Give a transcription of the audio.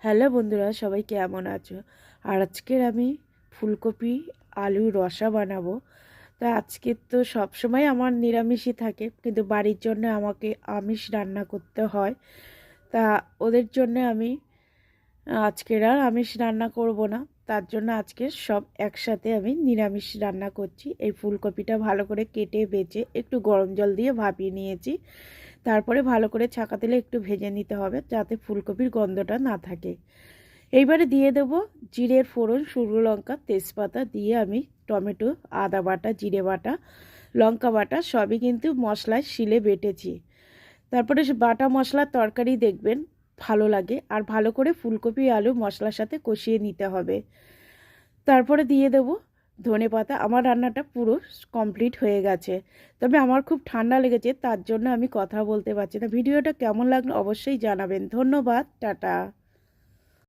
Hello বন্ধুরা, সবাই কেমন আছো? আর আজকের আমি ফুলকপি আলুর রসা বানাবো। তা আজকে তো সবসময় আমার নিরামিষই থাকে, কিন্তু বাড়ির জন্য আমাকে আমিষ রান্না করতে হয়। তা ওদের জন্য আমি আজকের আর আমিষ রান্না করব না। তার জন্য আজকে সব একসাথে আমি নিরামিষ রান্না করছি। এই ফুলকপিটা ভালো করে কেটে বেছে একটু গরম জল দিয়ে ভাপিয়ে নিয়েছি। তারপরে ভালো করে ছাঁকা তেলে একটু ভেজে নিতে হবে, যাতে ফুলকপির গন্ধটা না থাকে। এইবারে দিয়ে দেব জিরের ফোড়ন, শুকনো লঙ্কা, তেজপাতা দিয়ে আমি টমেটো, আদা বাটা, জিরে বাটা, লঙ্কা বাটা সবই কিন্তু মশলায় শিলে বেটেছি। তারপরে বাটা মশলার তরকারি দেখবেন ভালো লাগে, আর ভালো করে ফুলকপি আলু মশলার সাথে কষিয়ে নিতে হবে। তারপরে দিয়ে দেব ধনেপাতা। আমার রান্নাটা পুরো কমপ্লিট হয়ে গেছে, তবে আমার খুব ঠান্ডা লেগেছে, তার জন্য আমি কথা বলতে পারছি না। ভিডিওটা কেমন লাগলো অবশ্যই জানাবেন। ধন্যবাদ, টাটা।